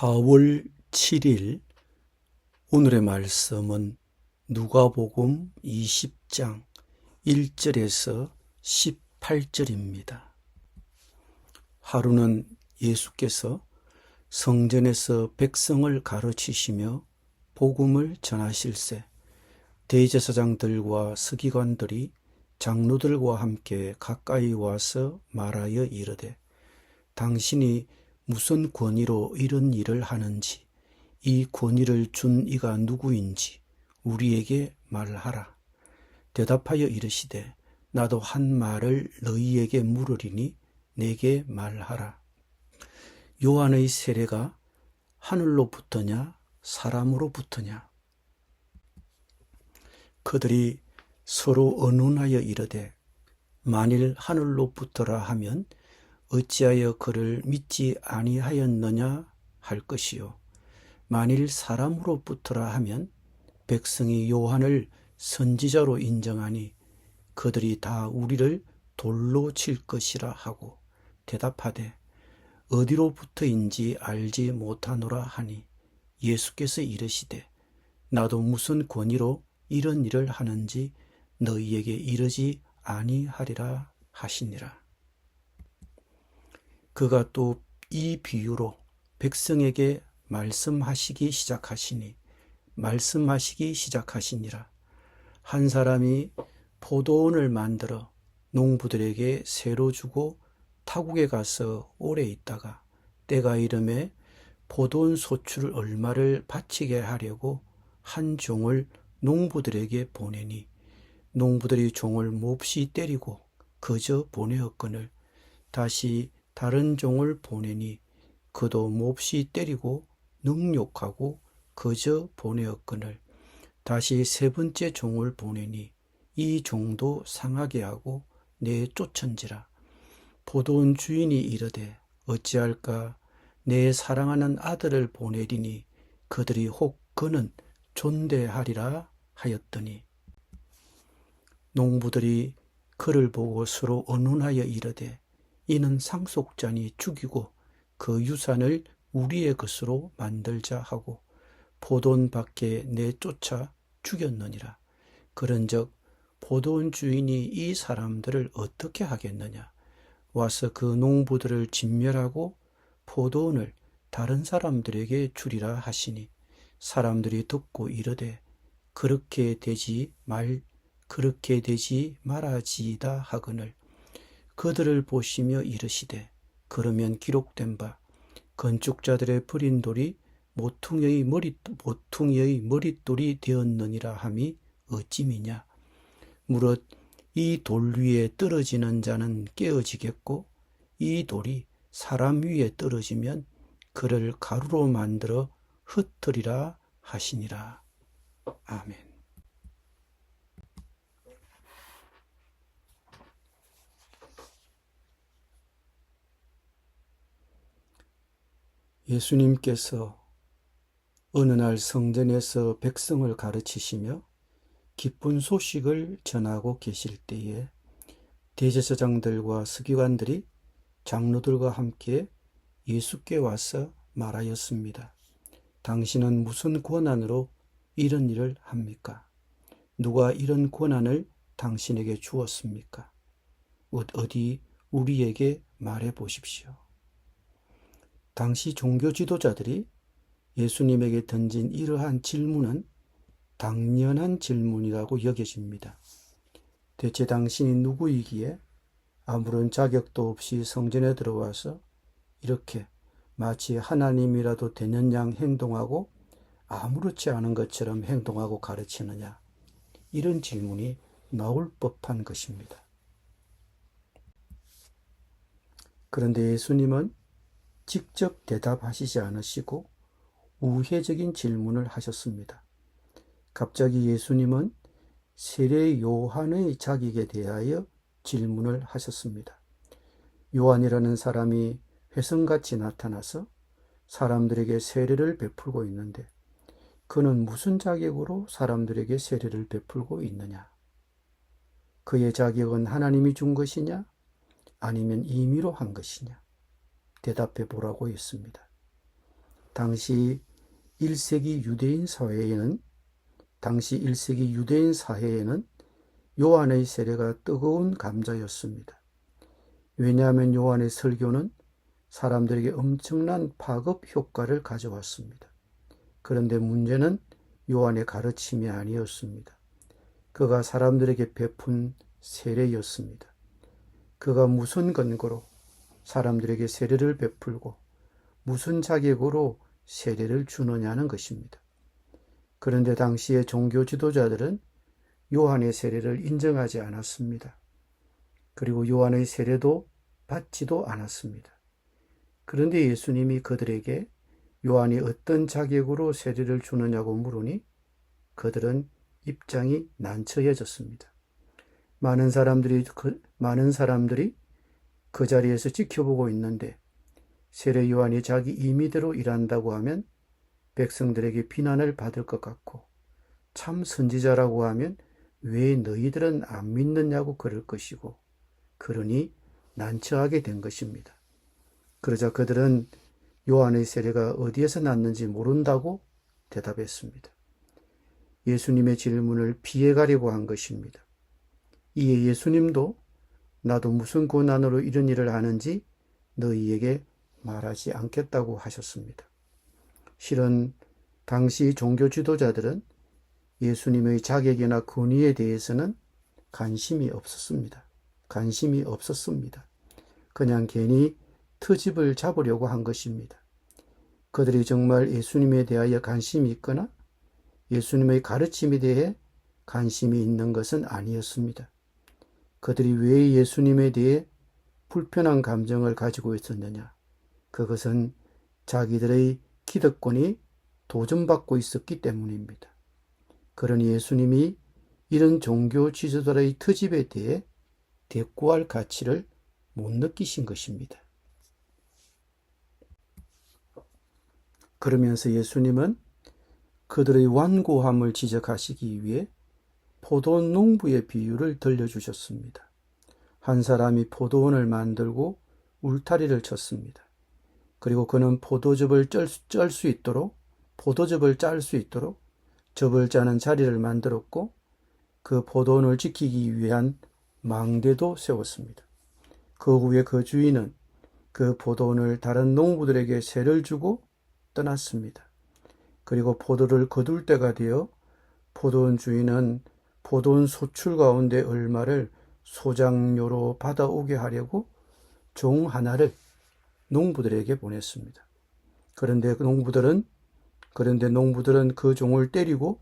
4월 7일 오늘의 말씀은 누가복음 20장 1절에서 18절입니다. 하루는 예수께서 성전에서 백성을 가르치시며 복음을 전하실세 대제사장들과 서기관들이 장로들과 함께 가까이 와서 말하여 이르되 당신이 무슨 권위로 이런 일을 하는지 이 권위를 준 이가 누구인지 우리에게 말하라. 대답하여 이르시되 나도 한 말을 너희에게 물으리니 내게 말하라. 요한의 세례가 하늘로부터냐 사람으로부터냐? 그들이 서로 언론하여 이르되 만일 하늘로부터라 하면 어찌하여 그를 믿지 아니하였느냐 할 것이요 만일 사람으로부터라 하면 백성이 요한을 선지자로 인정하니 그들이 다 우리를 돌로 칠 것이라 하고 대답하되 어디로부터인지 알지 못하노라 하니 예수께서 이르시되 나도 무슨 권위로 이런 일을 하는지 너희에게 이르지 아니하리라 하시니라. 그가 또 이 비유로 백성에게 말씀하시기 시작하시니라. 한 사람이 포도원을 만들어 농부들에게 새로 주고 타국에 가서 오래 있다가 때가 이름에 포도원 소출 얼마를 바치게 하려고 한 종을 농부들에게 보내니 농부들이 종을 몹시 때리고 그저 보내었거늘 다시 다른 종을 보내니 그도 몹시 때리고 능욕하고 그저 보내었거늘 다시 세 번째 종을 보내니 이 종도 상하게 하고 내쫓은지라. 포도원 주인이 이르되 어찌할까 내 사랑하는 아들을 보내리니 그들이 혹 그는 존대하리라 하였더니 농부들이 그를 보고 서로 언론하여 이르되 이는 상속자니 죽이고 그 유산을 우리의 것으로 만들자 하고 포도원 밖에 내쫓아 죽였느니라. 그런즉 포도원 주인이 이 사람들을 어떻게 하겠느냐? 와서 그 농부들을 진멸하고 포도원을 다른 사람들에게 주리라 하시니 사람들이 듣고 이르되 그렇게 되지 말아지이다 하거늘 그들을 보시며 이르시되 그러면 기록된 바 건축자들의 버린 돌이 모퉁이의 머릿돌이 되었느니라 함이 어찌미냐. 무릇 이 돌 위에 떨어지는 자는 깨어지겠고 이 돌이 사람 위에 떨어지면 그를 가루로 만들어 흩으리라 하시니라. 아멘. 예수님께서 어느 날 성전에서 백성을 가르치시며 기쁜 소식을 전하고 계실 때에 대제사장들과 서기관들이 장로들과 함께 예수께 와서 말하였습니다. 당신은 무슨 권한으로 이런 일을 합니까? 누가 이런 권한을 당신에게 주었습니까? 어디 우리에게 말해 보십시오. 당시 종교 지도자들이 예수님에게 던진 이러한 질문은 당연한 질문이라고 여겨집니다. 대체 당신이 누구이기에 아무런 자격도 없이 성전에 들어와서 이렇게 마치 하나님이라도 되는 양 행동하고 아무렇지 않은 것처럼 행동하고 가르치느냐? 이런 질문이 나올 법한 것입니다. 그런데 예수님은 직접 대답하시지 않으시고 우회적인 질문을 하셨습니다. 갑자기 예수님은 세례 요한의 자격에 대하여 질문을 하셨습니다. 요한이라는 사람이 훼손같이 나타나서 사람들에게 세례를 베풀고 있는데 그는 무슨 자격으로 사람들에게 세례를 베풀고 있느냐? 그의 자격은 하나님이 준 것이냐? 아니면 임의로 한 것이냐? 대답해 보라고 했습니다. 당시 1세기 유대인 사회에는 요한의 세례가 뜨거운 감자였습니다. 왜냐하면 요한의 설교는 사람들에게 엄청난 파급 효과를 가져왔습니다. 그런데 문제는 요한의 가르침이 아니었습니다. 그가 사람들에게 베푼 세례였습니다. 그가 무슨 근거로 사람들에게 세례를 베풀고 무슨 자격으로 세례를 주느냐는 것입니다. 그런데 당시의 종교 지도자들은 요한의 세례를 인정하지 않았습니다. 그리고 요한의 세례도 받지도 않았습니다. 그런데 예수님이 그들에게 요한이 어떤 자격으로 세례를 주느냐고 물으니 그들은 입장이 난처해졌습니다. 많은 사람들이 그 자리에서 지켜보고 있는데 세례 요한이 자기 임의대로 일한다고 하면 백성들에게 비난을 받을 것 같고 참 선지자라고 하면 왜 너희들은 안 믿느냐고 그럴 것이고 그러니 난처하게 된 것입니다. 그러자 그들은 요한의 세례가 어디에서 났는지 모른다고 대답했습니다. 예수님의 질문을 피해가려고 한 것입니다. 이에 예수님도 나도 무슨 고난으로 이런 일을 하는지 너희에게 말하지 않겠다고 하셨습니다. 실은 당시 종교 지도자들은 예수님의 자격이나 권위에 대해서는 관심이 없었습니다. 그냥 괜히 트집을 잡으려고 한 것입니다. 그들이 정말 예수님에 대하여 관심이 있거나 예수님의 가르침에 대해 관심이 있는 것은 아니었습니다. 그들이 왜 예수님에 대해 불편한 감정을 가지고 있었느냐? 그것은 자기들의 기득권이 도전받고 있었기 때문입니다. 그러니 예수님이 이런 종교 지도자의 트집에 대해 대꾸할 가치를 못 느끼신 것입니다. 그러면서 예수님은 그들의 완고함을 지적하시기 위해 포도원 농부의 비유를 들려주셨습니다. 한 사람이 포도원을 만들고 울타리를 쳤습니다. 그리고 그는 포도즙을 짤 수 있도록 즙을 짜는 자리를 만들었고 그 포도원을 지키기 위한 망대도 세웠습니다. 그 후에 그 주인은 그 포도원을 다른 농부들에게 세를 주고 떠났습니다. 그리고 포도를 거둘 때가 되어 포도원 주인은 포도원 소출 가운데 얼마를 소장료로 받아오게 하려고 종 하나를 농부들에게 보냈습니다. 그런데 농부들은 그 종을 때리고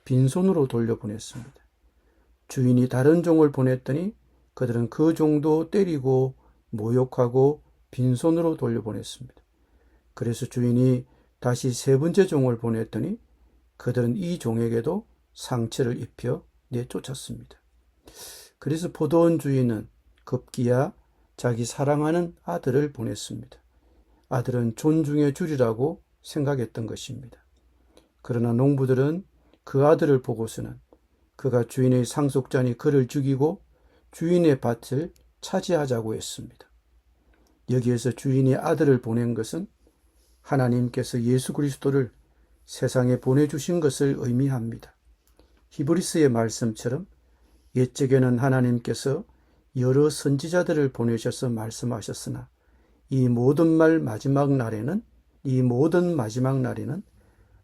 빈손으로 돌려보냈습니다. 주인이 다른 종을 보냈더니 그들은 그 종도 때리고 모욕하고 빈손으로 돌려보냈습니다. 그래서 주인이 다시 세 번째 종을 보냈더니 그들은 이 종에게도 상처를 입혀 내쫓았습니다. 그래서 포도원 주인은 급기야 자기 사랑하는 아들을 보냈습니다. 아들은 존중해 주리라고 생각했던 것입니다. 그러나 농부들은 그 아들을 보고서는 그가 주인의 상속자니 그를 죽이고 주인의 밭을 차지하자고 했습니다. 여기에서 주인이 아들을 보낸 것은 하나님께서 예수 그리스도를 세상에 보내주신 것을 의미합니다. 히브리서의 말씀처럼 옛적에는 하나님께서 여러 선지자들을 보내셔서 말씀하셨으나 이 모든 마지막 날에는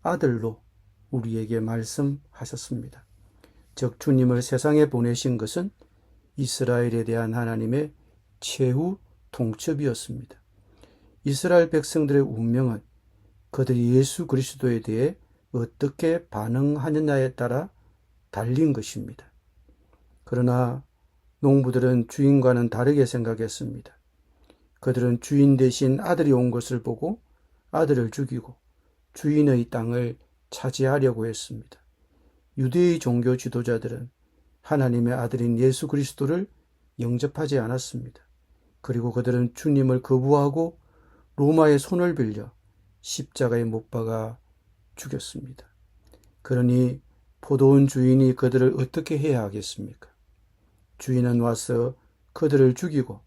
아들로 우리에게 말씀하셨습니다. 즉 주님을 세상에 보내신 것은 이스라엘에 대한 하나님의 최후 통첩이었습니다. 이스라엘 백성들의 운명은 그들이 예수 그리스도에 대해 어떻게 반응하느냐에 따라 달린 것입니다. 그러나 농부들은 주인과는 다르게 생각했습니다. 그들은 주인 대신 아들이 온 것을 보고 아들을 죽이고 주인의 땅을 차지하려고 했습니다. 유대의 종교 지도자들은 하나님의 아들인 예수 그리스도를 영접하지 않았습니다. 그리고 그들은 주님을 거부하고 로마의 손을 빌려 십자가에 못 박아 죽였습니다. 그러니 포도원 주인이 그들을 어떻게 해야 하겠습니까? 주인은 와서 그들을 죽이고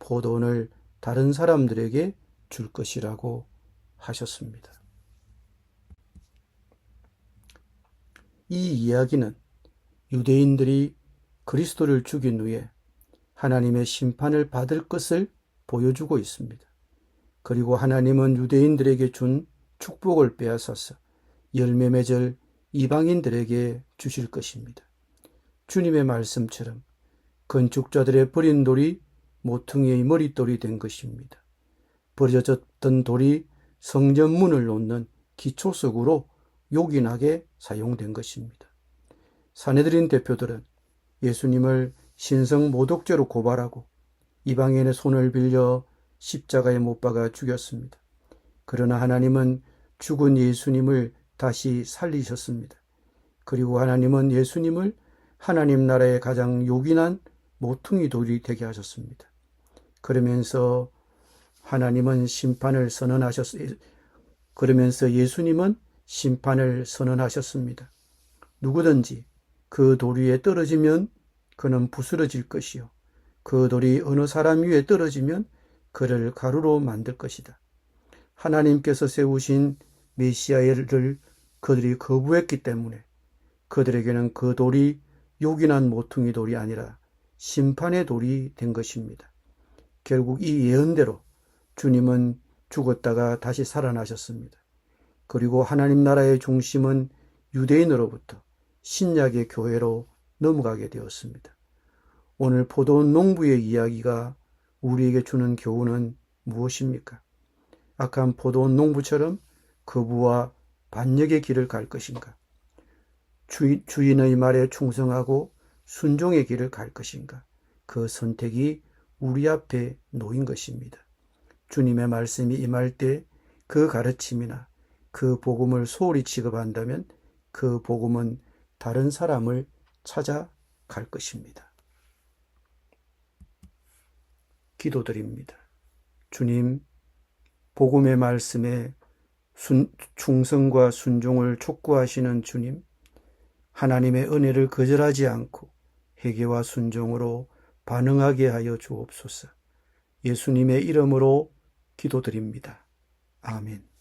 포도원을 다른 사람들에게 줄 것이라고 하셨습니다. 이 이야기는 유대인들이 그리스도를 죽인 후에 하나님의 심판을 받을 것을 보여주고 있습니다. 그리고 하나님은 유대인들에게 준 축복을 빼앗아서 열매 맺을 이방인들에게 주실 것입니다. 주님의 말씀처럼 건축자들의 버린 돌이 모퉁이의 머릿돌이 된 것입니다. 버려졌던 돌이 성전문을 놓는 기초석으로 요긴하게 사용된 것입니다. 사내들인 대표들은 예수님을 신성 모독죄로 고발하고 이방인의 손을 빌려 십자가에 못 박아 죽였습니다. 그러나 하나님은 죽은 예수님을 다시 살리셨습니다. 그리고 하나님은 예수님을 하나님 나라의 가장 요긴한 모퉁이 돌이 되게 하셨습니다. 그러면서 예수님은 심판을 선언하셨습니다. 누구든지 그 돌 위에 떨어지면 그는 부스러질 것이요 그 돌이 어느 사람 위에 떨어지면 그를 가루로 만들 것이다. 하나님께서 세우신 메시아를 그들이 거부했기 때문에 그들에게는 그 돌이 요긴한 모퉁이 돌이 아니라 심판의 돌이 된 것입니다. 결국 이 예언대로 주님은 죽었다가 다시 살아나셨습니다. 그리고 하나님 나라의 중심은 유대인으로부터 신약의 교회로 넘어가게 되었습니다. 오늘 포도원 농부의 이야기가 우리에게 주는 교훈은 무엇입니까? 악한 포도원 농부처럼 거부와 반역의 길을 갈 것인가? 주인의 말에 충성하고 순종의 길을 갈 것인가? 그 선택이 우리 앞에 놓인 것입니다. 주님의 말씀이 임할 때 그 가르침이나 그 복음을 소홀히 취급한다면 그 복음은 다른 사람을 찾아갈 것입니다. 기도드립니다. 주님, 복음의 말씀에 충성과 순종을 촉구하시는 주님, 하나님의 은혜를 거절하지 않고 회개와 순종으로 반응하게 하여 주옵소서. 예수님의 이름으로 기도드립니다. 아멘.